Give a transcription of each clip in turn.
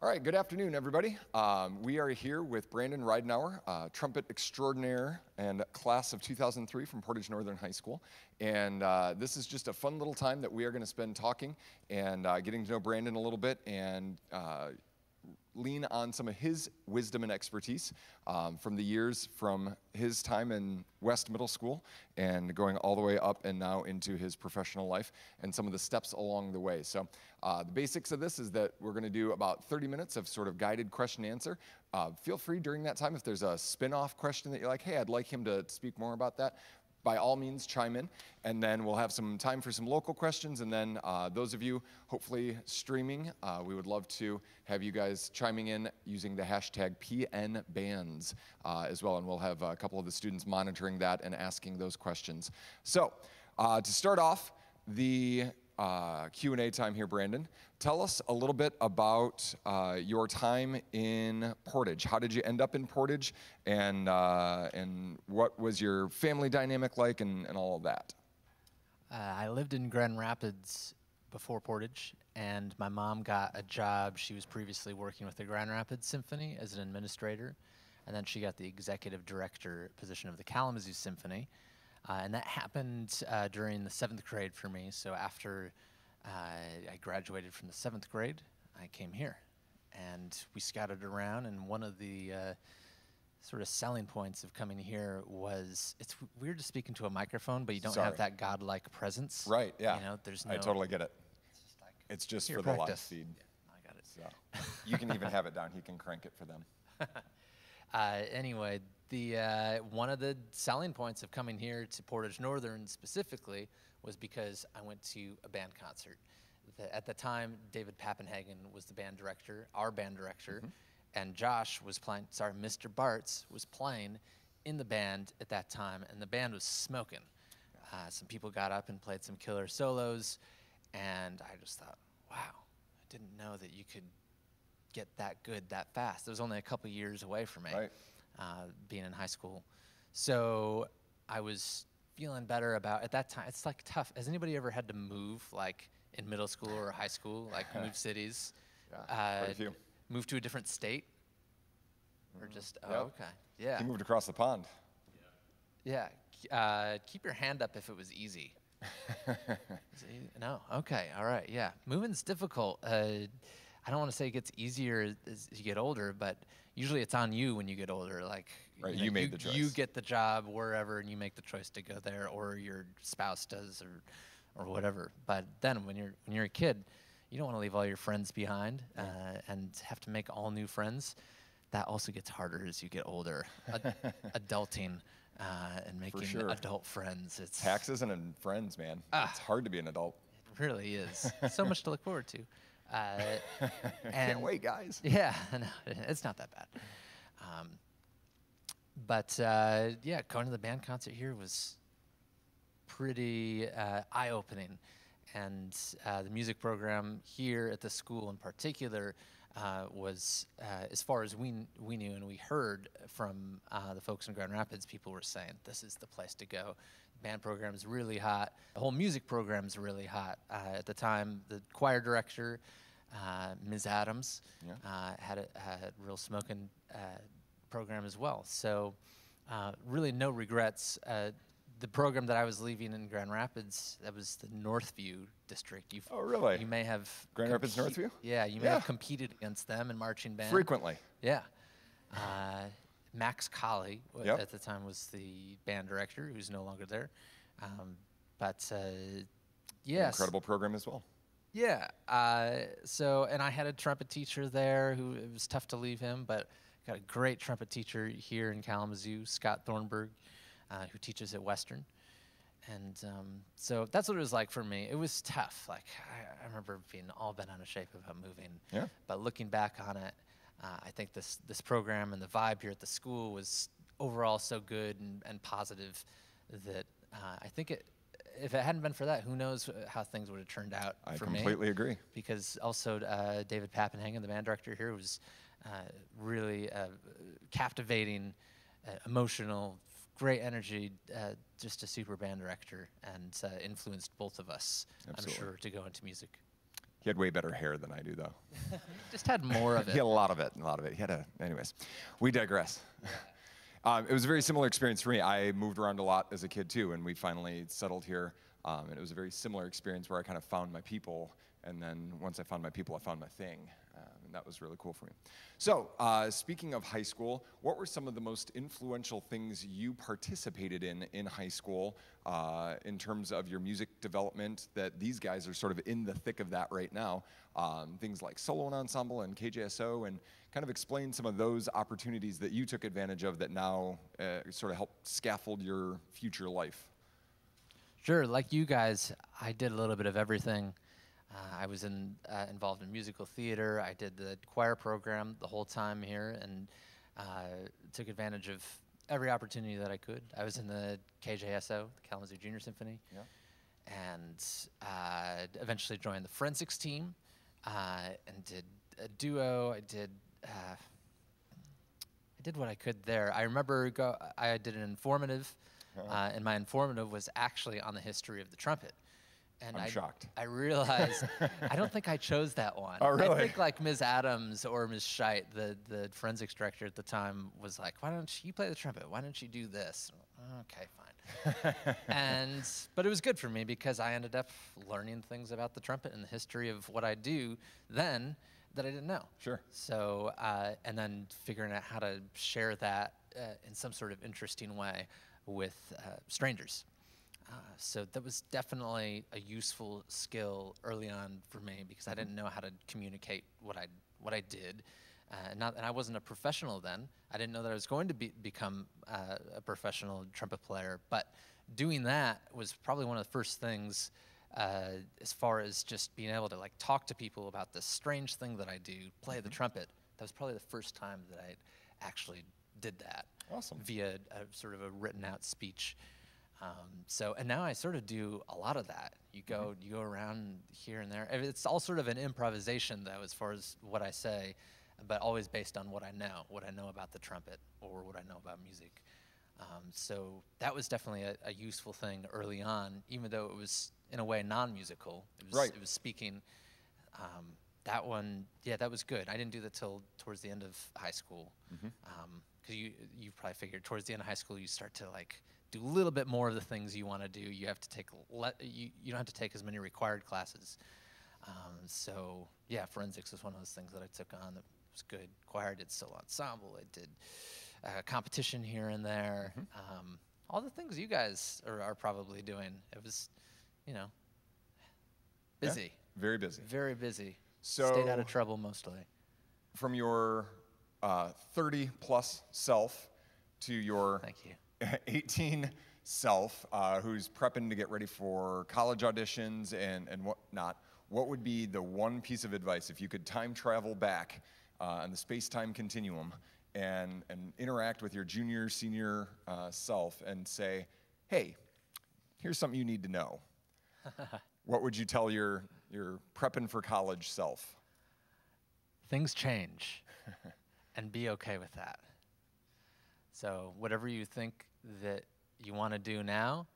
All right, good afternoon, everybody. We are here with Brandon Ridenour, trumpet extraordinaire and class of 2003 from Portage Northern High School. And this is just a fun little time that we are going to spend talking and getting to know Brandon a little bit and lean on some of his wisdom and expertise from the years from his time in West Middle School and going all the way up and now into his professional life and some of the steps along the way. So the basics of this is that we're going to do about 30 minutes of sort of guided question and answer. Feel free during that time if there's a spin-off question that you're like, hey, I'd like him to speak more about that. By all means, chime in, and then we'll have some time for some local questions, and then those of you hopefully streaming, we would love to have you guys chiming in using the hashtag PNBands as well, and we'll have a couple of the students monitoring that and asking those questions. So, to start off, the Q&A time here, Brandon. Tell us a little bit about your time in Portage. How did you end up in Portage, and what was your family dynamic like, and all of that? I lived in Grand Rapids before Portage, and my mom got a job. She was previously working with the Grand Rapids Symphony as an administrator, and then she got the executive director position of the Kalamazoo Symphony. And that happened during the 7th grade for me. So after I graduated from the 7th grade, I came here. And we scouted around, and one of the sort of selling points of coming here was, it's weird to speak into a microphone, but you don't have that godlike presence. Right, yeah. You know, there's no, I totally get it. It's just for the live feed. Yeah, I got it. So you can even have it down. He can crank it for them. Anyway, one of the selling points of coming here to Portage Northern specifically was because I went to a band concert. At the time, David Pappenhagen was the band director, our band director, and Josh was playing, Mr. Bartz was playing in the band at that time, and the band was smoking. Some people got up and played some killer solos, and I just thought, wow, I didn't know that you could get that good that fast. It was only a couple years away from me, being in high school. So I was feeling better about, at that time, it's like tough. Has anybody ever had to move, like in middle school or high school, like move cities? Yeah, quite a few. Move to a different state? Or just, okay, yeah. He moved across the pond. Yeah, keep your hand up if it was easy. No, okay, all right, yeah. Moving's difficult. I don't want to say it gets easier as you get older, but usually it's on you when you get older. Like, right, you made the choice. You get the job wherever, and you make the choice to go there, or your spouse does, or whatever. But then when you're a kid, you don't want to leave all your friends behind and have to make all new friends. That also gets harder as you get older. Adulting and making adult friends. It's taxes and friends, man. It's hard to be an adult. It really is. So much to look forward to. Can't wait, guys. Yeah, no, it's not that bad. But going to the band concert here was pretty eye-opening. And the music program here at the school in particular was, as far as we knew and we heard from the folks in Grand Rapids, people were saying, this is the place to go. The band program is really hot. The whole music program is really hot. At the time, the choir director, Ms. Adams, had a real smoking program as well. So really no regrets. The program that I was leaving in Grand Rapids, that was the Northview district. Oh, really? You may have... Grand Rapids Northview? Yeah, you may have competed against them in marching band. Frequently. Yeah. Max Colley at the time was the band director, who's no longer there. Yes. Incredible program as well. Yeah. And I had a trumpet teacher there who, it was tough to leave him, but got a great trumpet teacher here in Kalamazoo, Scott Thornburg, who teaches at Western. And so that's what it was like for me. It was tough. Like, I remember being all bent out of shape about moving. Yeah. But looking back on it, I think this program and the vibe here at the school was overall so good and positive that I think if it hadn't been for that, who knows how things would have turned out for me. I completely agree. Because also David Pappenhagen, the band director here, was really captivating, emotional, great energy, just a super band director, and influenced both of us, absolutely, I'm sure, to go into music. He had way better hair than I do, though. Just had more of He it. had a lot of it, a lot of it. He had a, anyways, we digress. It was a very similar experience for me. I moved around a lot as a kid too, and we finally settled here. And it was a very similar experience where I kind of found my people, and then once I found my people, I found my thing. And that was really cool for me. So, speaking of high school, what were some of the most influential things you participated in high school in terms of your music development that these guys are sort of in the thick of that right now? Things like solo and ensemble and KJSO, and kind of explain some of those opportunities that you took advantage of that now sort of help scaffold your future life. Sure, like you guys, I did a little bit of everything. I was involved in musical theater. I did the choir program the whole time here, and took advantage of every opportunity that I could. I was in the KJSO, the Kalamazoo Junior Symphony, and eventually joined the forensics team, and did a duo. I did what I could there. I remember I did an informative, and my informative was actually on the history of the trumpet. And I'm shocked. I realized, I don't think I chose that one. Oh, really? I think like Ms. Adams or Ms. Scheidt, the forensics director at the time, was like, why don't you play the trumpet? Why don't you do this? Okay, fine. But it was good for me because I ended up learning things about the trumpet and the history of what I do then that I didn't know. Sure. So, and then figuring out how to share that in some sort of interesting way with strangers. So that was definitely a useful skill early on for me because I didn't know how to communicate what I did, and I wasn't a professional then. I didn't know that I was going to become a professional trumpet player, but doing that was probably one of the first things as far as just being able to like talk to people about this strange thing that I do, play the trumpet. That was probably the first time that I actually did that. Awesome. Via a sort of a written out speech. And now I sort of do a lot of that. You go around here and there. It's all sort of an improvisation, though, as far as what I say, but always based on what I know about the trumpet or what I know about music. So that was definitely a useful thing early on, even though it was in a way non-musical. It was speaking. That one, yeah, that was good. I didn't do that till towards the end of high school, because you probably figured towards the end of high school you start to like do a little bit more of the things you want to do. You have to take you don't have to take as many required classes. So yeah, forensics was one of those things that I took on that was good. Choir, I did solo ensemble. I did competition here and there. All the things you guys are probably doing. It was, busy. Yeah, very busy. Very busy. So stayed out of trouble mostly. From your 30-plus self to your Thank you. 18 self, who's prepping to get ready for college auditions and whatnot, what would be the one piece of advice if you could time travel back on the space-time continuum and interact with your junior, senior self and say, hey, here's something you need to know? What would you tell your prepping for college self? Things change, and be okay with that. So whatever you think that you want to do now,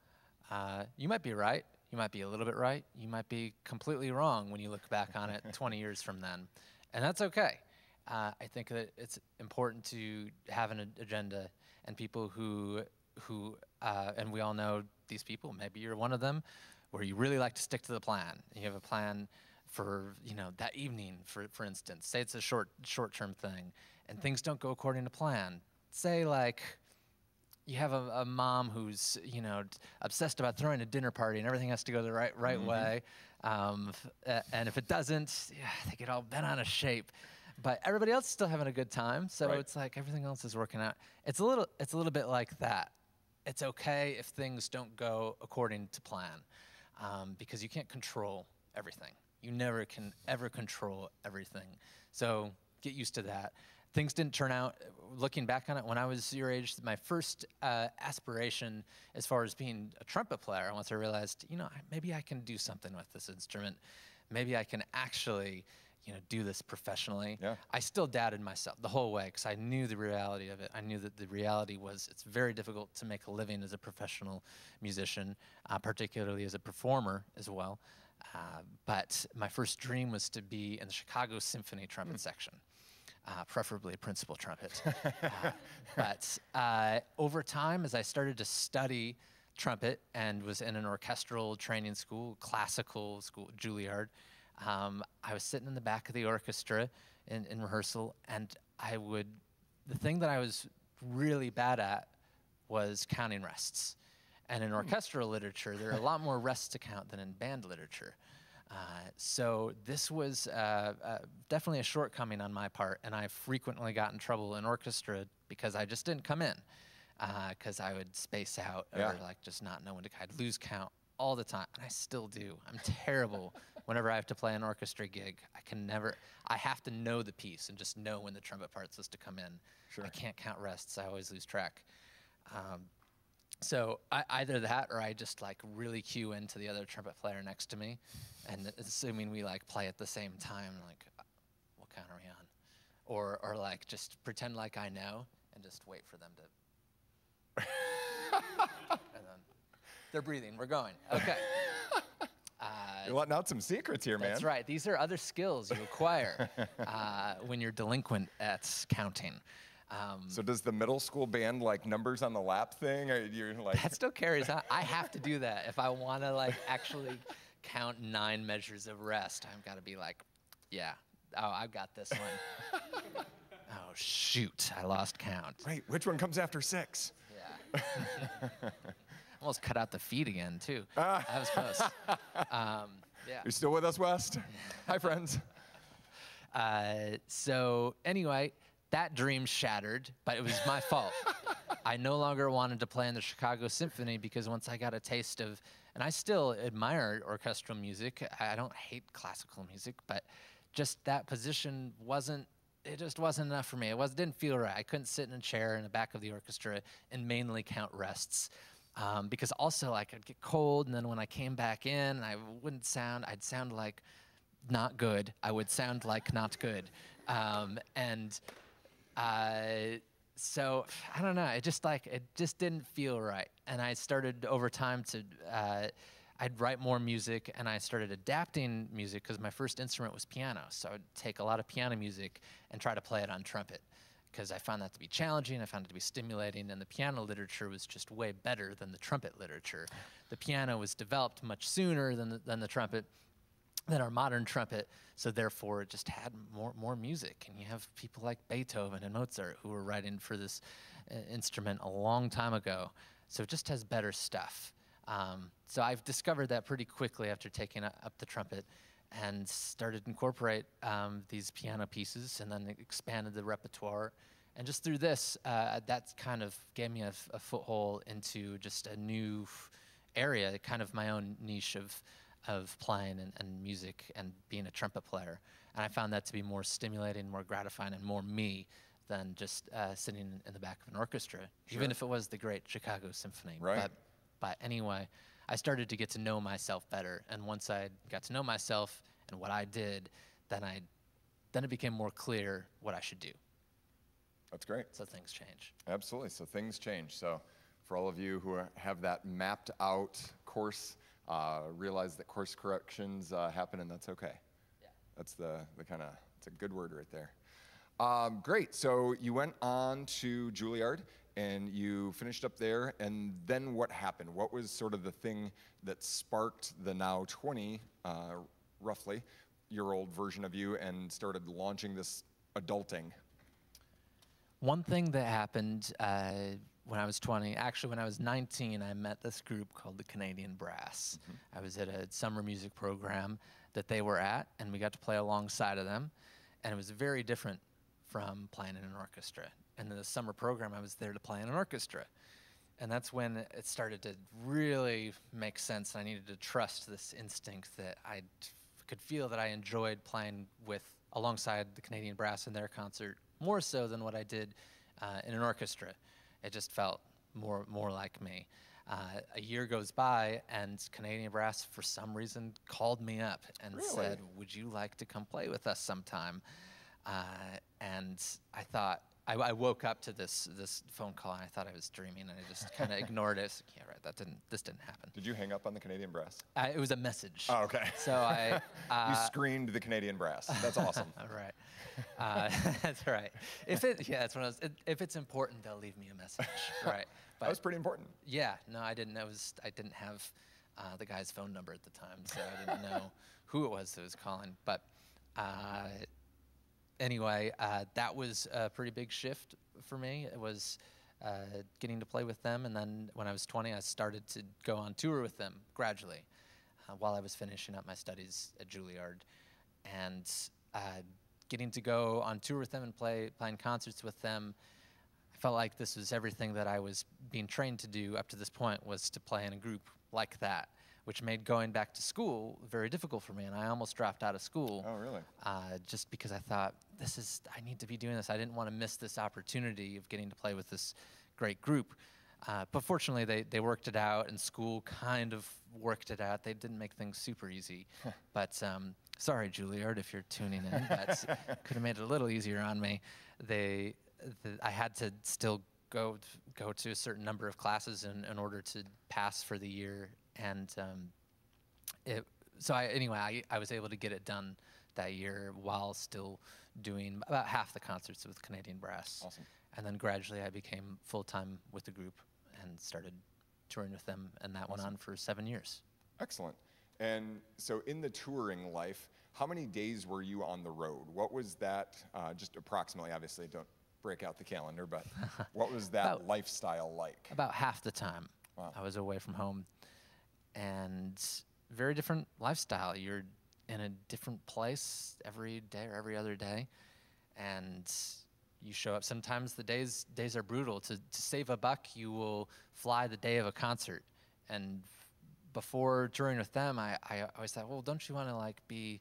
you might be right. You might be a little bit right. You might be completely wrong when you look back on it 20 years from then. And that's okay. I think that it's important to have an agenda, and people who and we all know these people, maybe you're one of them, where you really like to stick to the plan. You have a plan for, that evening, for instance. Say it's a short-term thing, and things don't go according to plan. Say, like, you have a mom who's, obsessed about throwing a dinner party and everything has to go the right way. And if it doesn't, they get all bent out of shape. But everybody else is still having a good time, so it's like everything else is working out. It's a little bit like that. It's okay if things don't go according to plan, because you can't control everything. You never can ever control everything. So get used to that. Things didn't turn out, looking back on it, when I was your age, my first aspiration as far as being a trumpet player, once I realized, maybe I can do something with this instrument. Maybe I can actually, do this professionally. Yeah. I still doubted myself the whole way because I knew the reality of it. I knew that the reality was it's very difficult to make a living as a professional musician, particularly as a performer as well. But my first dream was to be in the Chicago Symphony trumpet section, preferably a principal trumpet. But over time, as I started to study trumpet and was in an orchestral training school, classical school, Juilliard, I was sitting in the back of the orchestra in rehearsal, and the thing that I was really bad at was counting rests. And in orchestral literature, there are a lot more rests to count than in band literature. So this was definitely a shortcoming on my part, and I frequently got in trouble in orchestra because I just didn't come in, because I would space out or like just not know when to. I'd lose count all the time, and I still do. I'm terrible whenever I have to play an orchestra gig. I have to know the piece and just know when the trumpet part's supposed to come in. Sure. I can't count rests. I always lose track. So either that, or I just like really cue into the other trumpet player next to me, and assuming we like play at the same time, like, what count are we on? Or like just pretend like I know and just wait for them to. And then they're breathing. We're going. Okay. You're letting out some secrets here, man. That's right. These are other skills you acquire when you're delinquent at counting. So does the middle school band like numbers on the lap thing? Or you're like that still carries on. I have to do that if I want to like actually count 9 measures of rest. I've got to be like, yeah, oh, I've got this one. Oh shoot, I lost count. Wait, which one comes after 6? Yeah. Almost cut out the feet again too. That was close. Yeah. You're still with us, West? Hi, friends. So anyway, that dream shattered, but it was my fault. I no longer wanted to play in the Chicago Symphony because once I got a taste of, and I still admire orchestral music. I don't hate classical music, but just that position just wasn't enough for me. It didn't feel right. I couldn't sit in a chair in the back of the orchestra and mainly count rests. Because also like I'd get cold, and then when I came back in, I'd sound like not good. I would sound like not good. So I don't know. It just didn't feel right. And I started over time I'd write more music, and I started adapting music because my first instrument was piano. So I'd take a lot of piano music and try to play it on trumpet, because I found that to be challenging, I found it to be stimulating, and the piano literature was just way better than the trumpet literature. The piano was developed much sooner than the trumpet, than our modern trumpet, so therefore it just had more music. And you have people like Beethoven and Mozart who were writing for this instrument a long time ago, so it just has better stuff. So I've discovered that pretty quickly after taking up the trumpet, and started to incorporate these piano pieces, and then expanded the repertoire. And just through this, that kind of gave me a foothold into just a new area, kind of my own niche of playing and music and being a trumpet player. And I found that to be more stimulating, more gratifying, and more me than just sitting in the back of an orchestra, even if it was the great Chicago Symphony. Right. But anyway, I started to get to know myself better, and once I got to know myself and what I did, then it became more clear what I should do. That's great. So things change. Absolutely. So things change. So for all of you who have that mapped out course, realize that course corrections happen, and that's okay. Yeah. That's it's a good word right there. Great. So you went on to Juilliard, and you finished up there, and then what happened? What was sort of the thing that sparked the now 20, roughly, year-old version of you and started launching this adulting? One thing that happened when I was 20, actually when I was 19, I met this group called the Canadian Brass. Mm-hmm. I was at a summer music program that they were at, and we got to play alongside of them, and it was very different from playing in an orchestra. And in the summer program, I was there to play in an orchestra. And that's when it started to really make sense. I needed to trust this instinct that I could feel that I enjoyed playing alongside the Canadian Brass in their concert, more so than what I did in an orchestra. It just felt more like me. A year goes by, and Canadian Brass, for some reason, called me up and said, "Would you like to come play with us sometime?" And I thought, I woke up to this phone call, and I thought I was dreaming, and I just kind of ignored it. I was like, yeah, right, this didn't happen. Did you hang up on the Canadian brass? It was a message. Oh, okay. So I you screened the Canadian brass. That's awesome. Right. That's right. That's one of those. If it's important, they'll leave me a message. Right. But that was pretty important. Yeah. No, I didn't. I didn't have the guy's phone number at the time, so I didn't know who it was that was calling. But anyway, that was a pretty big shift for me. It was getting to play with them, and then when I was 20, I started to go on tour with them gradually while I was finishing up my studies at Juilliard, and getting to go on tour with them and playing concerts with them. I felt like this was everything that I was being trained to do up to this point, was to play in a group like that, which made going back to school very difficult for me, and I almost dropped out of school. Oh, really? Just because I thought, I need to be doing this. I didn't want to miss this opportunity of getting to play with this great group. But fortunately, they worked it out, and school kind of worked it out. They didn't make things super easy. But sorry, Juilliard, if you're tuning in, but could have made it a little easier on me. I had to still go to a certain number of classes in order to pass for the year. And I was able to get it done that year while still doing about half the concerts with Canadian Brass. Awesome. And then gradually I became full-time with the group and started touring with them, and that went on for 7 years. Excellent. And so in the touring life, how many days were you on the road? What was that, just approximately, obviously don't break out the calendar, but what was that lifestyle like? About half the time. Wow. I was away from home. And very different lifestyle. You're in a different place every day or every other day, and you show up. Sometimes the days are brutal. To save a buck, you will fly the day of a concert. And before touring with them, I always thought, well, don't you want to like be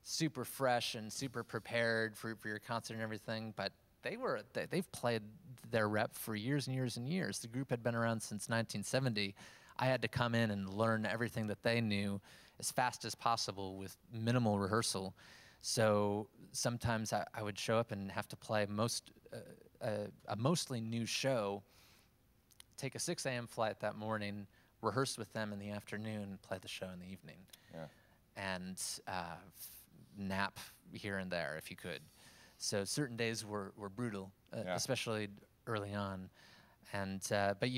super fresh and super prepared for your concert and everything? But they've played their rep for years and years and years. The group had been around since 1970. I had to come in and learn everything that they knew as fast as possible with minimal rehearsal. So sometimes I would show up and have to play a mostly new show, take a 6 a.m. flight that morning, rehearse with them in the afternoon, play the show in the evening, and nap here and there if you could. So certain days were brutal, especially early on, and but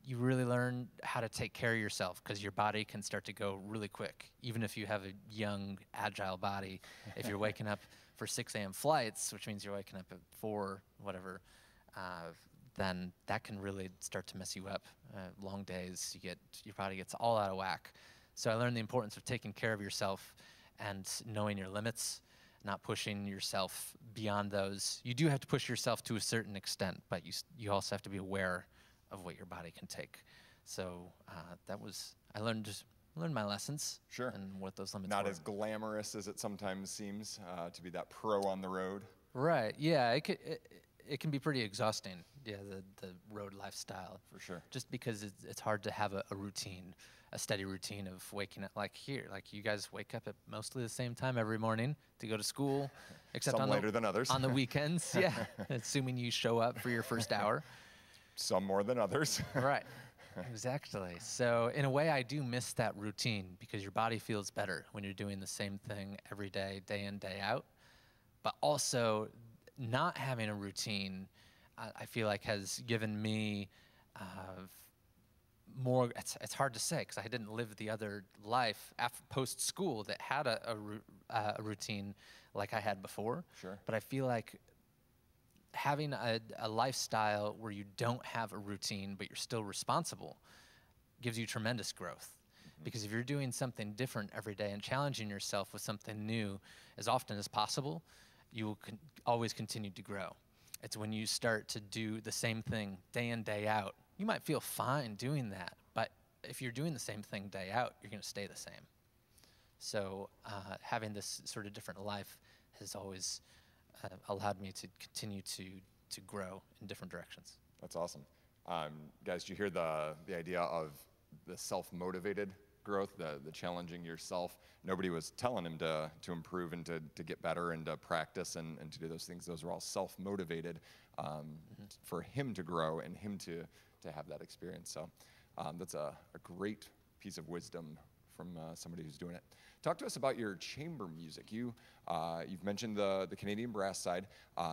you really learn how to take care of yourself, because your body can start to go really quick. Even if you have a young, agile body, if you're waking up for 6 a.m. flights, which means you're waking up at 4, whatever, then that can really start to mess you up. Long days, your body gets all out of whack. So I learned the importance of taking care of yourself and knowing your limits, not pushing yourself beyond those. You do have to push yourself to a certain extent, but you also have to be aware of what your body can take. So I learned my lessons. Sure. And what those limits Not were. as glamorous as it sometimes seems to be that pro on the road. Right. Yeah. It can be pretty exhausting. Yeah. The road lifestyle. For sure. Just because it's hard to have a routine, a steady routine of waking up. Like here, like you guys wake up at mostly the same time every morning to go to school, except Some later than others. On the weekends. Yeah. Assuming you show up for your first hour. Some more than others. Right. Exactly. So in a way, I do miss that routine, because your body feels better when you're doing the same thing every day, day in, day out. But also, not having a routine, I feel like has given me more. It's hard to say, because I didn't live the other life after post school that had a routine like I had before. Sure. But I feel like having a lifestyle where you don't have a routine but you're still responsible gives you tremendous growth. Mm-hmm. Because if you're doing something different every day and challenging yourself with something new as often as possible, you will always continue to grow. It's when you start to do the same thing day in, day out. You might feel fine doing that, but if you're doing the same thing day out, you're going to stay the same. So having this sort of different life has always allowed me to continue to grow in different directions. That's awesome. Guys, did you hear the idea of the self-motivated growth, the challenging yourself. Nobody was telling him to improve and to get better and to practice and to do those things. Those were all self-motivated for him to grow and him to have that experience. So that's a great piece of wisdom from somebody who's doing it. Talk to us about your chamber music. You've mentioned the Canadian brass side.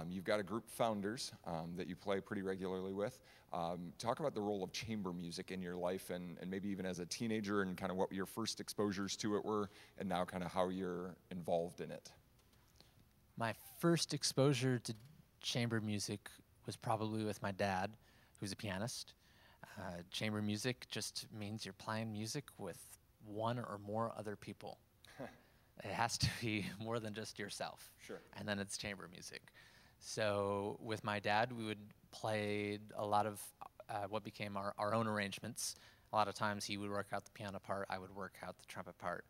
You've got a group, Founders, that you play pretty regularly with. Talk about the role of chamber music in your life and maybe even as a teenager and kind of what your first exposures to it were and now kind of how you're involved in it. My first exposure to chamber music was probably with my dad, who's a pianist. Chamber music just means you're playing music with one or more other people. It has to be more than just yourself. Sure. And then it's chamber music. So with my dad, we would play a lot of what became our own arrangements. A lot of times he would work out the piano part, I would work out the trumpet part,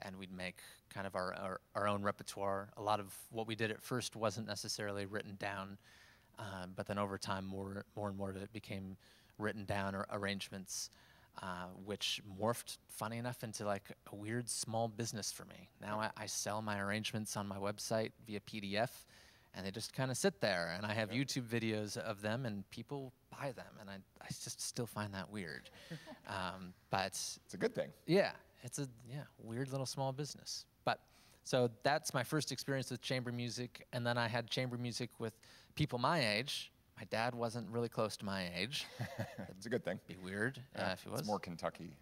and we'd make kind of our own repertoire. A lot of what we did at first wasn't necessarily written down, but then over time more and more of it became written down or arrangements. Which morphed, funny enough, into like a weird small business for me. Now I sell my arrangements on my website via PDF, and they just kind of sit there. And I have YouTube videos of them, and people buy them, and I just still find that weird. But it's a good thing. Yeah, it's a weird little small business. But so that's my first experience with chamber music, and then I had chamber music with people my age. My dad wasn't really close to my age. It's a good thing. Be weird if he was. It's more Kentucky.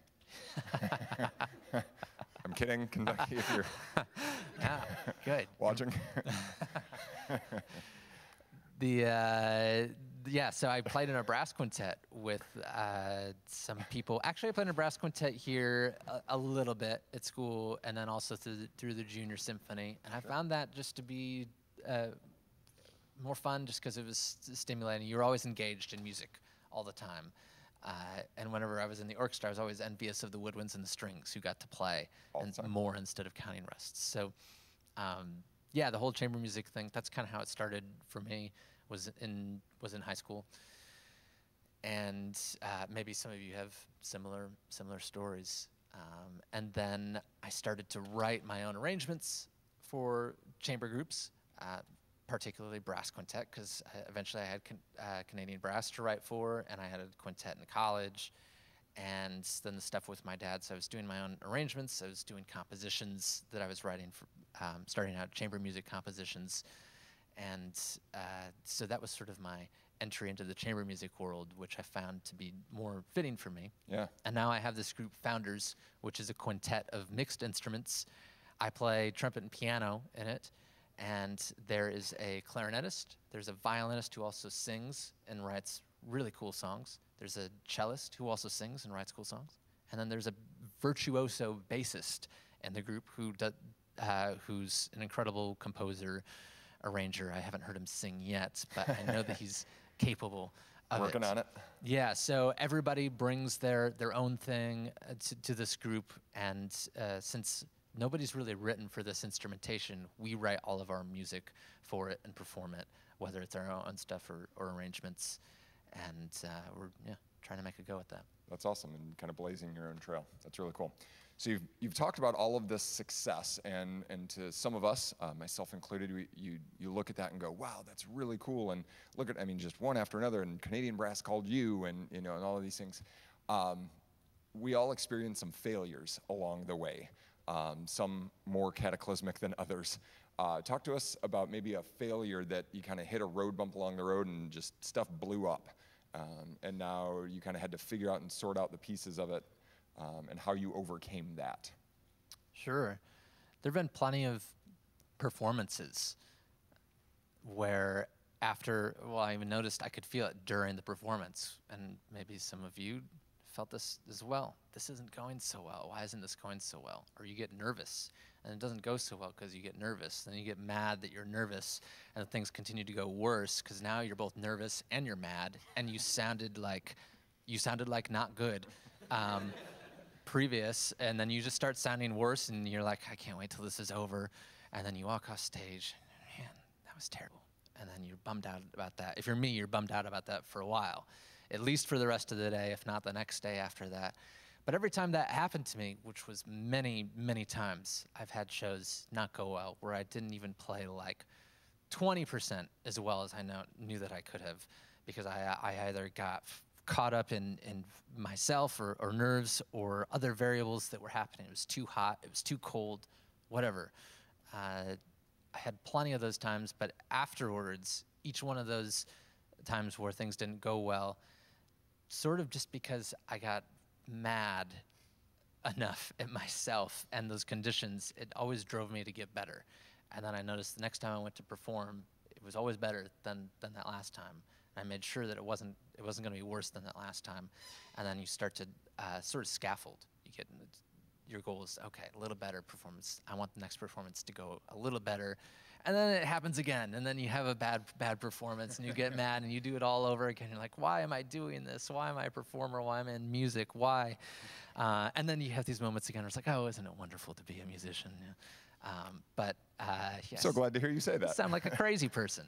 I'm kidding, Kentucky, if you're good. watching. So I played in a brass quintet with some people. Actually, I played in a brass quintet here a little bit at school, and then also through the junior symphony. And I found that just to be more fun just because it was stimulating. You were always engaged in music all the time. And whenever I was in the orchestra, I was always envious of the woodwinds and the strings who got to play more instead of counting rests. So, the whole chamber music thing, that's kind of how it started for me, was in high school. And maybe some of you have similar stories. And then I started to write my own arrangements for chamber groups, particularly brass quintet, because eventually I had Canadian brass to write for, and I had a quintet in college, and then the stuff with my dad. So I was doing my own arrangements. I was doing compositions that I was writing for, starting out chamber music compositions, and so that was sort of my entry into the chamber music world, which I found to be more fitting for me. Yeah. And now I have this group, Founders, which is a quintet of mixed instruments. I play trumpet and piano in it. And there is a clarinetist, there's a violinist who also sings and writes really cool songs. There's a cellist who also sings and writes cool songs. And then there's a virtuoso bassist in the group who's an incredible composer, arranger. I haven't heard him sing yet, but I know that he's capable of it. Working on it. Yeah, so everybody brings their own thing to this group, and since nobody's really written for this instrumentation, we write all of our music for it and perform it, whether it's our own stuff or arrangements. And we're trying to make a go at that. That's awesome, and kind of blazing your own trail. That's really cool. So you've talked about all of this success, and to some of us, myself included, you look at that and go, wow, that's really cool. And look at, just one after another, and Canadian Brass called you, and and all of these things. We all experience some failures along the way. Some more cataclysmic than others. Talk to us about maybe a failure that you kind of hit a road bump along the road and just stuff blew up. And now you kind of had to figure out and sort out the pieces of it and how you overcame that. Sure. There have been plenty of performances where I even noticed I could feel it during the performance. And maybe some of you felt this as well. This isn't going so well. Why isn't this going so well? Or you get nervous and it doesn't go so well because you get nervous. Then you get mad that you're nervous and things continue to go worse because now you're both nervous and you're mad and you sounded like not good previous, and then you just start sounding worse and you're like, I can't wait till this is over. And then you walk off stage, man, that was terrible. And then you're bummed out about that. If you're me, you're bummed out about that for a while, at least for the rest of the day, if not the next day after that. But every time that happened to me, which was many, many times, I've had shows not go well where I didn't even play like 20% as well as I knew that I could have, because I either got caught up in myself or nerves or other variables that were happening. It was too hot, it was too cold, whatever. I had plenty of those times, but afterwards, each one of those times where things didn't go well, sort of just because I got mad enough at myself and those conditions, it always drove me to get better. And then I noticed the next time I went to perform, it was always better than that last time. And I made sure that it wasn't going to be worse than that last time. And then you start to sort of scaffold. You get your goal is, okay, a little better performance. I want the next performance to go a little better. And then it happens again, and then you have a bad performance, and you get mad, and you do it all over again. You're like, why am I doing this? Why am I a performer? Why am I in music? Why? And then you have these moments again where it's like, oh, isn't it wonderful to be a musician? Yes. So glad to hear you say that. I sound like a crazy person.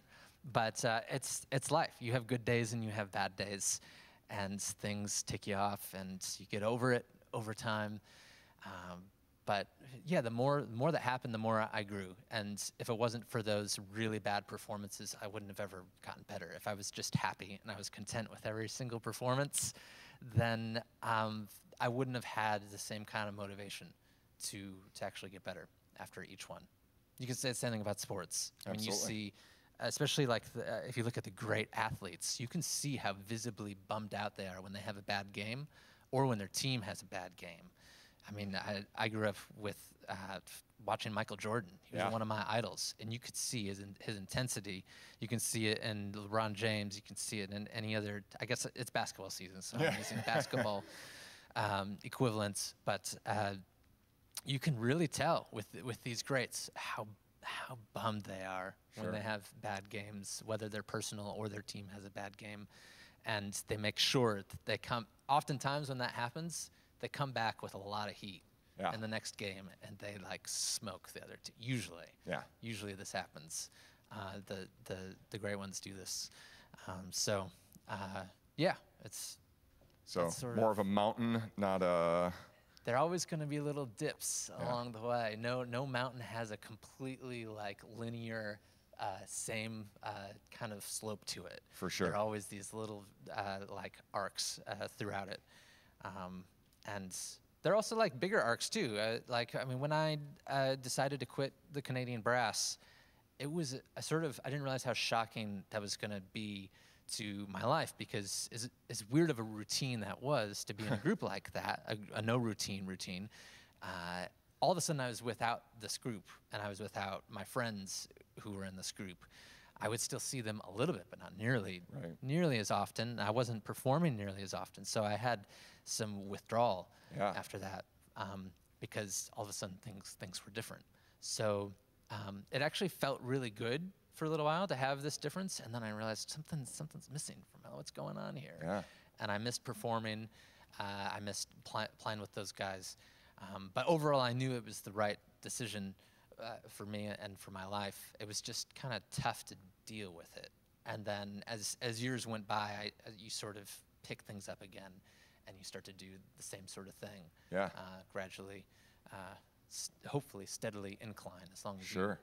But it's life. You have good days, and you have bad days, and things tick you off, and you get over it over time. But yeah, the more that happened, the more I grew. And if it wasn't for those really bad performances, I wouldn't have ever gotten better. If I was just happy and I was content with every single performance, then I wouldn't have had the same kind of motivation to actually get better after each one. You can say the same thing about sports. I mean, you see, especially like if you look at the great athletes, you can see how visibly bummed out they are when they have a bad game or when their team has a bad game. I mean, I grew up with watching Michael Jordan. He was one of my idols, and you could see his intensity. You can see it in LeBron James. You can see it in any other. I guess it's basketball season, so I'm using basketball equivalents. But you can really tell with these greats how bummed they are when they have bad games, whether they're personal or their team has a bad game, and they make sure that they come. Oftentimes, when that happens, they come back with a lot of heat in the next game, and they like smoke the other team. Usually this happens. The great ones do this. It's so more of a mountain, not a. There are always going to be little dips along the way. No mountain has a completely like linear, same kind of slope to it. For sure. There are always these little like arcs throughout it. And they're also like bigger arcs too. When I decided to quit the Canadian Brass, it was I didn't realize how shocking that was going to be to my life, because as weird of a routine that was to be in a group like that, a no routine. All of a sudden I was without this group, and I was without my friends who were in this group. I would still see them a little bit, but not nearly as often. I wasn't performing nearly as often, so I had some withdrawal after that, because all of a sudden things were different. So it actually felt really good for a little while to have this difference, and then I realized something's missing from what's going on here. Yeah. And I missed performing. I missed playing with those guys. But overall, I knew it was the right decision for me and for my life. It was just kind of tough to deal with it. And then as years went by, you sort of pick things up again, and you start to do the same sort of thing. Gradually, hopefully steadily incline, as long as you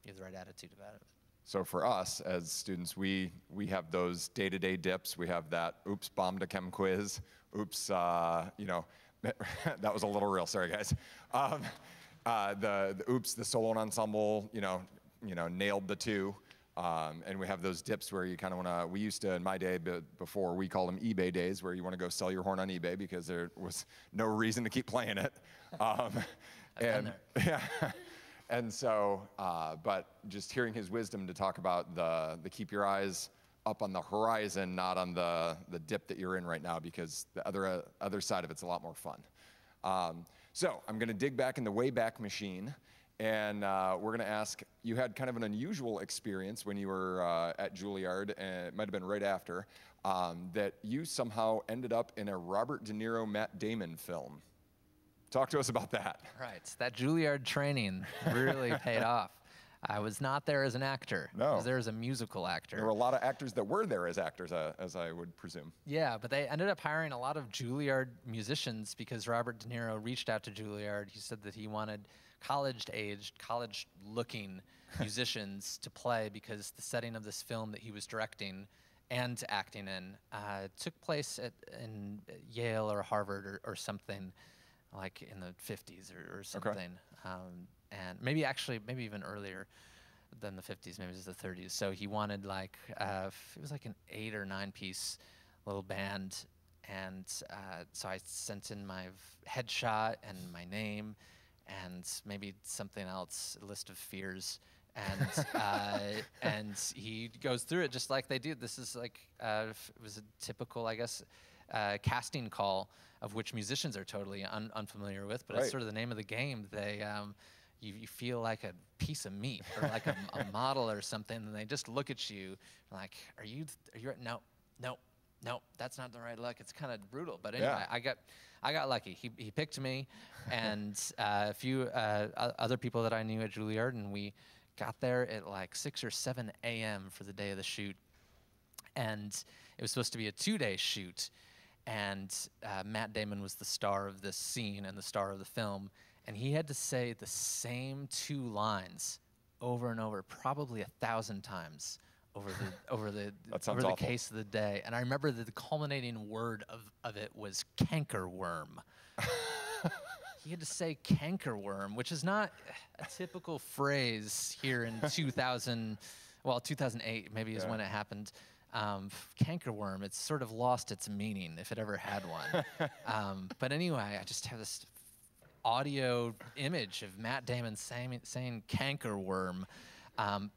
have the right attitude about it. So for us as students, we have those day-to-day dips. We have that, oops, bombed a chem quiz. Oops, that was a little real. Sorry, guys. The oops, the solo and ensemble, nailed the two. And we have those dips where you kind of want to, we used to, in my day before, we call them eBay days, where you want to go sell your horn on eBay because there was no reason to keep playing it. I've been there. And so, but just hearing his wisdom to talk about the keep your eyes up on the horizon, not on the dip that you're in right now, because the other side of it's a lot more fun. So I'm going to dig back in the Wayback Machine, and we're going to ask, you had kind of an unusual experience when you were at Juilliard, and it might have been right after, that you somehow ended up in a Robert De Niro, Matt Damon film. Talk to us about that. Right, that Juilliard training really paid off. I was not there as an actor. No. I was there as a musical actor. There were a lot of actors that were there as actors, as I would presume. Yeah, but they ended up hiring a lot of Juilliard musicians because Robert De Niro reached out to Juilliard. He said that he wanted college-aged, college-looking musicians to play because the setting of this film that he was directing and acting in took place in Yale or Harvard or something like in the 50s or something. Okay. And maybe even earlier than the 50s, maybe it was the 30s. So he wanted like, it was like an 8 or 9 piece little band. And so I sent in my headshot and my name and maybe something else, a list of fears. And he goes through it just like they do. This is like, it was a typical, I guess, casting call of which musicians are totally unfamiliar with, but Right. it's sort of the name of the game. They, you feel like a piece of meat or like a model or something, and they just look at you like, are you, no, that's not the right look. It's kind of brutal, but anyway, Yeah. I got lucky. He picked me and a few other people that I knew at Juilliard, and we got there at like 6 or 7 a.m. for the day of the shoot. And it was supposed to be a 2-day shoot. And Matt Damon was the star of this scene and the star of the film. And he had to say the same 2 lines over and over, probably 1,000 times over the awful. case of the day. And I remember that the culminating word of it was cankerworm. He had to say cankerworm, which is not a typical phrase here in 2008 maybe is when it happened. Cankerworm, it's sort of lost its meaning if it ever had one. But anyway, I just have this audio image of Matt Damon saying cankerworm.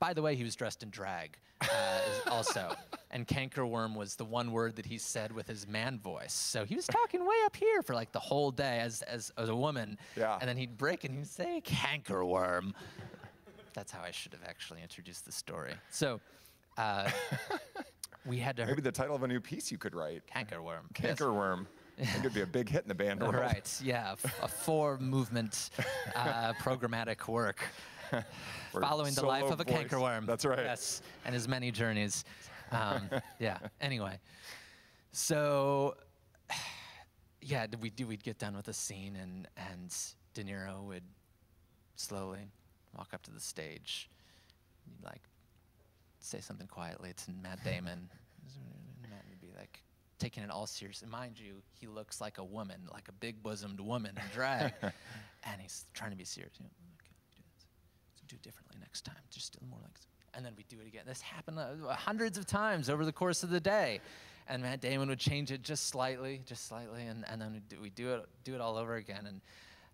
By the way, he was dressed in drag also. And cankerworm was the one word that he said with his man voice. So he was talking way up here for like the whole day as a woman. Yeah. And then he'd break and he'd say cankerworm. That's how I should have actually introduced the story. So we had to... Maybe the title of a new piece you could write. Cankerworm. Cankerworm. Yes. It could be a big hit in the band world. Right, yeah. A 4-movement programmatic work. Following the life of a cankerworm. That's right. Yes, and his many journeys. Yeah, anyway. So, yeah, we'd get done with the scene, and De Niro would slowly walk up to the stage. He'd, like, say something quietly to Matt Damon. Matt would be, like, taking it all seriously. Mind you, he looks like a woman, like a big-bosomed woman in drag, and he's trying to be serious. You know, do it differently next time, just a little more like, and then we do it again. This happened hundreds of times over the course of the day, and Matt Damon would change it just slightly, and then we do it all over again. And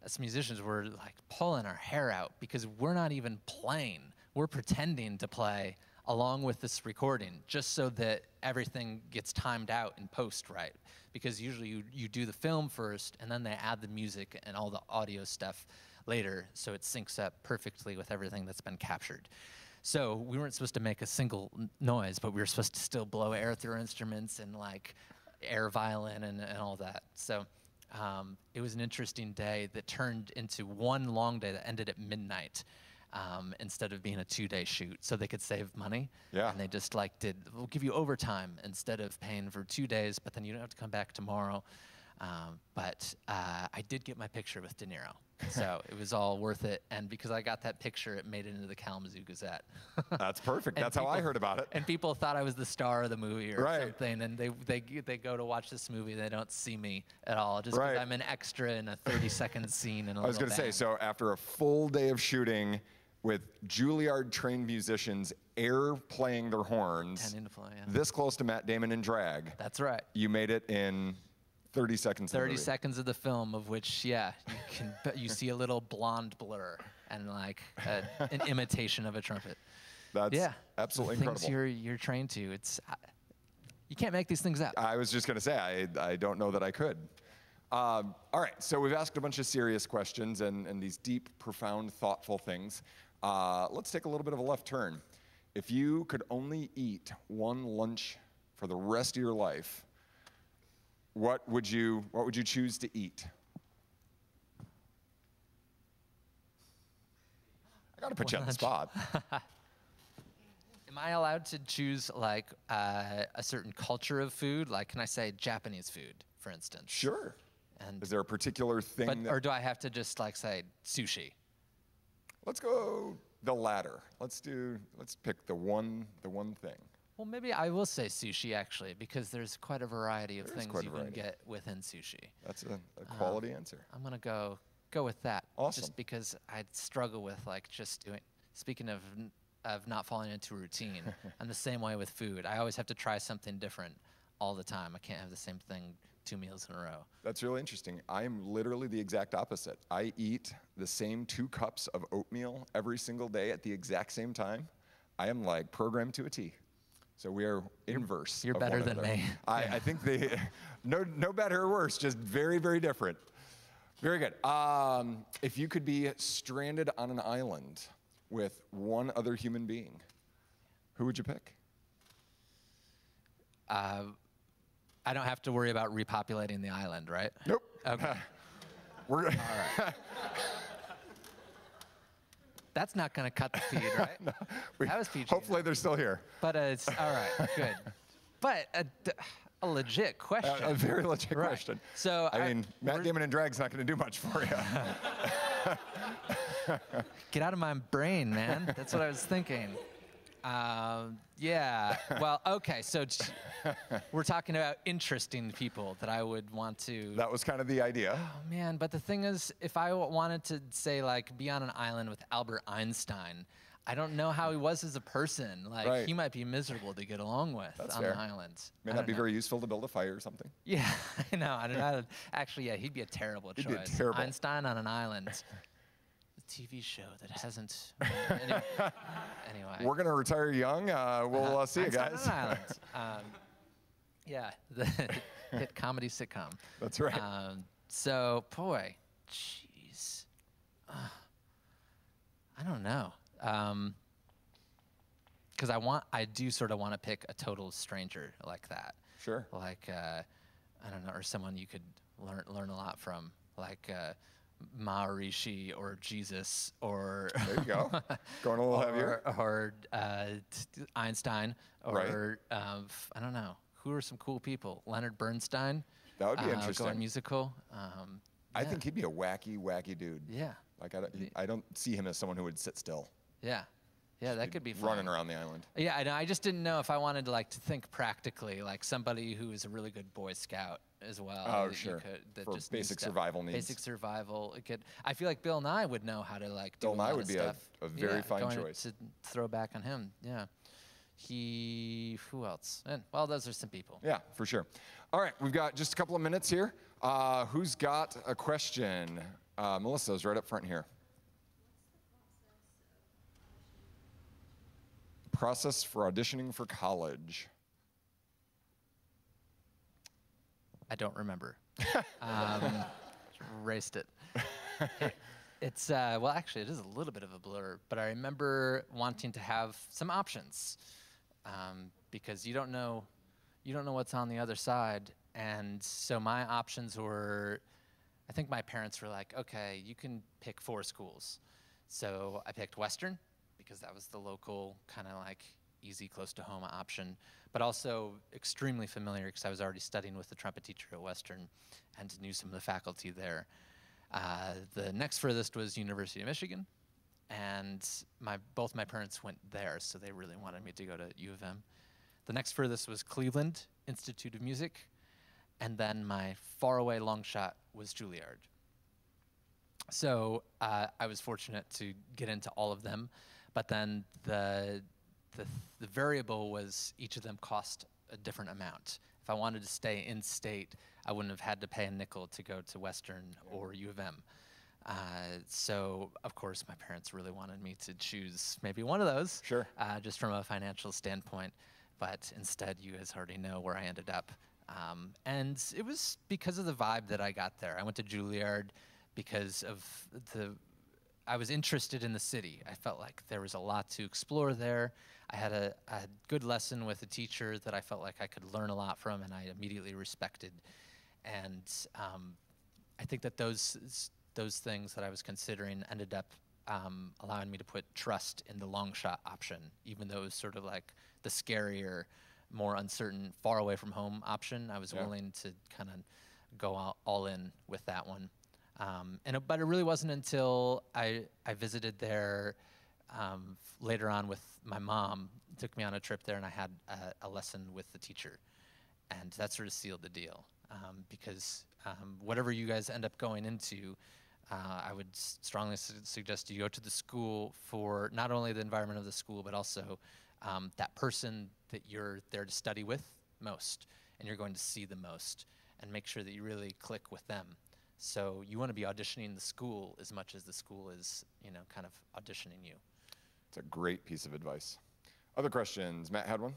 as musicians, we're like pulling our hair out because we're not even playing. We're pretending to play along with this recording just so that everything gets timed out in post right. Because usually you do the film first, and then they add the music and all the audio stuff later, so it syncs up perfectly with everything that's been captured. So we weren't supposed to make a single noise, but we were supposed to still blow air through instruments and like air violin and all that. So it was an interesting day that turned into one long day that ended at midnight instead of being a 2-day shoot, so they could save money. Yeah. And they just like we'll give you overtime instead of paying for 2 days, but then you don't have to come back tomorrow. But I did get my picture with De Niro, so it was all worth it. And because I got that picture, it made it into the Kalamazoo Gazette. That's perfect. That's how I heard about it. And people thought I was the star of the movie or Right. something. And they go to watch this movie, they don't see me at all, just because Right. I'm an extra in a 30-second scene in a I was going to say, so after a full day of shooting with Juilliard-trained musicians air playing their horns, Tending to play, yeah. this close to Matt Damon in drag, That's right. you made it in 30 seconds. 30 seconds of the film, of which, yeah, you see a little blonde blur and like an imitation of a trumpet. That's absolutely things incredible. you're trained to. It's you can't make these things up. I was just going to say, I don't know that I could. All right, so we've asked a bunch of serious questions and these deep, profound, thoughtful things. Let's take a little bit of a left turn. If you could only eat one lunch for the rest of your life, what would you choose to eat? Gotta put you on the spot. Am I allowed to choose like a certain culture of food? Like, can I say Japanese food, for instance? Sure. And Is there a particular thing or do I have to just like say sushi? Let's go the latter. Let's pick the one thing. Well, maybe I will say sushi actually, because there's quite a variety of things you can get within sushi. That's a quality answer. I'm gonna go with that. Awesome. Just because I struggle with like just doing. Speaking of not falling into routine, I'm the same way with food. I always have to try something different all the time. I can't have the same thing 2 meals in a row. That's really interesting. I'm literally the exact opposite. I eat the same 2 cups of oatmeal every single day at the exact same time. I am like programmed to a T. So we are inverse. You're better than me. I think no better or worse, just very, very different. Very good. If you could be stranded on an island with one other human being, who would you pick? I don't have to worry about repopulating the island, right? Nope. Okay. All right. That's not going to cut the feed, right? No, that was PG. Hopefully they're still here. But it's all right, good. But a legit question. A very legit question. So I mean, Matt Damon and Drag's not going to do much for you. Get out of my brain, man. That's what I was thinking. Yeah. Well, okay. So we're talking about interesting people that I would want to. That was kind of the idea. Oh man, but the thing is, if I wanted to say like be on an island with Albert Einstein, I don't know how he was as a person. Like he might be miserable to get along with on the island. May not be very useful to build a fire or something. Yeah, I know. I don't know. Actually, yeah, he'd be a terrible choice. He'd be terrible. Einstein on an island. TV show that hasn't. Anyway, we're gonna retire young. We'll see you guys. Yeah, the hit comedy sitcom. That's right. So, boy, jeez, I don't know, because I do sort of want to pick a total stranger like that. Sure. Like, I don't know, or someone you could learn a lot from, like. Maharishi or Jesus or there you go, going a little heavier, or Einstein or I don't know, who are some cool people? Leonard Bernstein. That would be interesting. Going musical. I think he'd be a wacky dude. Yeah. Like I don't see him as someone who would sit still. Yeah. Yeah, that could be fun. Running around the island. Yeah, I just didn't know if I wanted to to think practically, like somebody who is a really good Boy Scout as well. Oh, sure. For just basic survival needs. Basic survival. I feel like Bill Nye would know how to do Bill Nye would be a very fine choice. To throw back on him. Yeah. Who else? Well, those are some people. Yeah, for sure. All right, we've got just a couple of minutes here. Who's got a question? Melissa's right up front here. Process for auditioning for college. I don't remember. Erased it. It's well, actually, it is a little bit of a blur, but I remember wanting to have some options because you don't know what's on the other side, and so my options were, I think my parents were like, okay, you can pick 4 schools, so I picked Western, because that was the local kind of like easy, close to home option, but also extremely familiar because I was already studying with the trumpet teacher at Western and knew some of the faculty there. The next furthest was University of Michigan, and both my parents went there, so they really wanted me to go to U of M. The next furthest was Cleveland Institute of Music, and then my faraway long shot was Juilliard. So I was fortunate to get into all of them. But then the variable was each of them cost a different amount. If I wanted to stay in state, I wouldn't have had to pay a nickel to go to Western or U of M. So, of course, my parents really wanted me to choose maybe one of those, sure. Just from a financial standpoint. But instead, you guys already know where I ended up. And it was because of the vibe that I got there. I went to Juilliard because of I was interested in the city. I felt like there was a lot to explore there. I had a good lesson with a teacher that I felt like I could learn a lot from, and I immediately respected. And I think that those things that I was considering ended up allowing me to put trust in the long shot option, even though it was sort of like the scarier, more uncertain, far away from home option. I was willing to kind of go all in with that one. But it really wasn't until I visited there later on with my mom, took me on a trip there, and I had a lesson with the teacher. And that sort of sealed the deal. Because whatever you guys end up going into, I would strongly suggest you go to the school for not only the environment of the school, but also that person that you're there to study with most, and you're going to see the most, and make sure that you really click with them. So you want to be auditioning the school as much as the school is, kind of auditioning you. It's a great piece of advice. Other questions? Matt had one?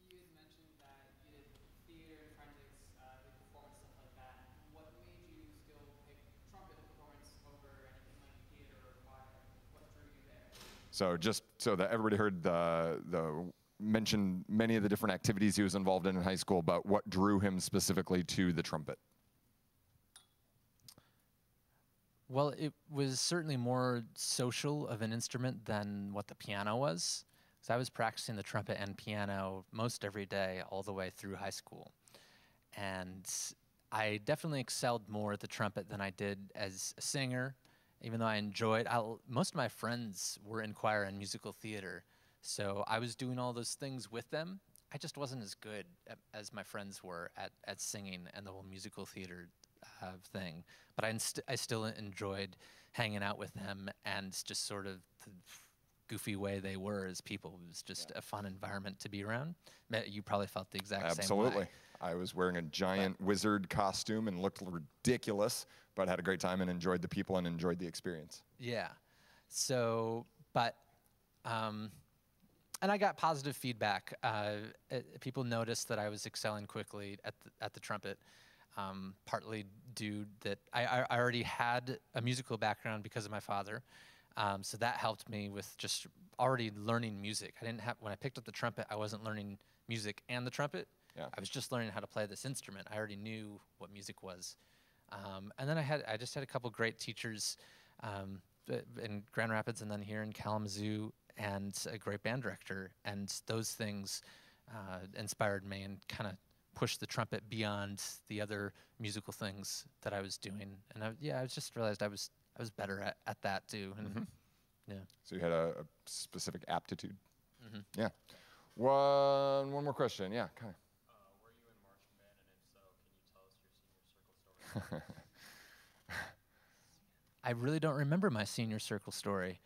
You had mentioned that you did theater and forensics, did performance, stuff like that. What made you still pick trumpet performance over anything like theater or choir? What drew you there? So just so that everybody heard mentioned many of the different activities he was involved in high school, but what drew him specifically to the trumpet? Well, it was certainly more social of an instrument than what the piano was. So I was practicing the trumpet and piano most every day all the way through high school. And I definitely excelled more at the trumpet than I did as a singer, even though I enjoyed, most of my friends were in choir and musical theater. So I was doing all those things with them. I just wasn't as good as my friends were at singing and the whole musical theater thing. But I still enjoyed hanging out with them, and just sort of the goofy way they were as people. It was just a fun environment to be around. You probably felt the exact same way. Absolutely. I was wearing a giant wizard costume and looked ridiculous, but had a great time and enjoyed the people and enjoyed the experience. Yeah. So, and I got positive feedback. People noticed that I was excelling quickly at the trumpet. Partly due that I already had a musical background because of my father, so that helped me with just already learning music. When I picked up the trumpet, I wasn't learning music and the trumpet. Yeah. I was just learning how to play this instrument. I already knew what music was, and then I just had a couple great teachers in Grand Rapids and then here in Kalamazoo, and a great band director, and those things inspired me and kind of push the trumpet beyond the other musical things that I was doing. And I just realized I was better at that too. And yeah. So you had a specific aptitude. Mm-hmm. Yeah. One more question. Yeah, Kai. Were you in marching band, and if so, can you tell us your senior circle story? I really don't remember my senior circle story.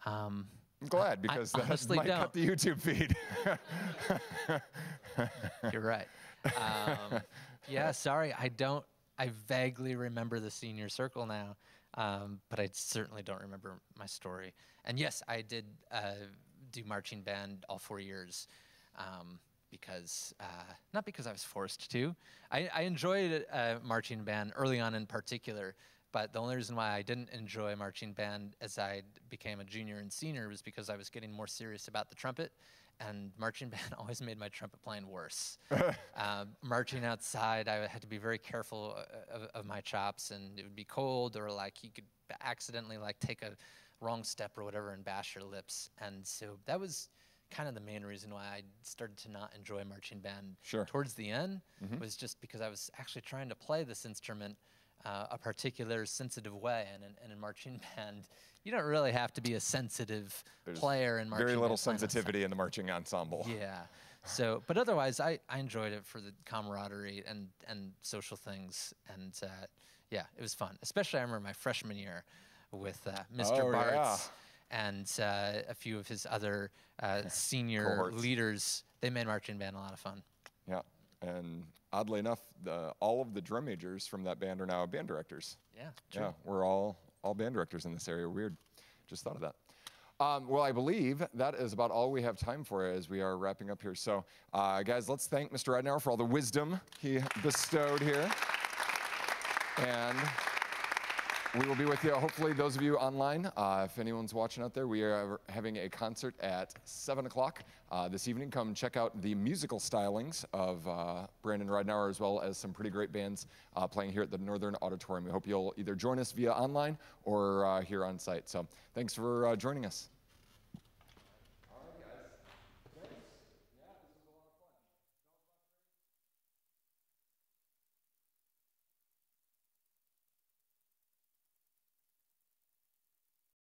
I'm glad, because that honestly might cut the YouTube feed. You're right. Yeah, sorry, I vaguely remember the senior circle now, but I certainly don't remember my story. And yes, I did do marching band all 4 years, not because I was forced to. I enjoyed marching band early on in particular, but the only reason why I didn't enjoy marching band as I became a junior and senior was because I was getting more serious about the trumpet. And marching band always made my trumpet playing worse. Marching outside, I had to be very careful of my chops, and it would be cold, or like you could accidentally like take a wrong step or whatever and bash your lips. And so that was kind of the main reason why I started to not enjoy marching band towards the end, was just because I was actually trying to play this instrument a particular sensitive way. And in marching band, you don't really have to be a sensitive player in marching band. Very little sensitivity in the marching ensemble. Yeah. So, but otherwise, I enjoyed it for the camaraderie and social things. And yeah, it was fun. Especially I remember my freshman year with Mr. Bartz and a few of his other senior cohorts. leaders. They made marching band a lot of fun. Yeah. And oddly enough, all of the drum majors from that band are now band directors. Yeah, true. Yeah, we're all band directors in this area. Weird. Just thought of that. Well, I believe that is about all we have time for as we are wrapping up here. So, guys, let's thank Mr. Ridenour for all the wisdom he bestowed here. And We will be with you, hopefully, those of you online. If anyone's watching out there, we are having a concert at 7 o'clock this evening. Come check out the musical stylings of Brandon Ridenour, as well as some pretty great bands playing here at the Northern Auditorium. We hope you'll either join us via online or here on site. So thanks for joining us.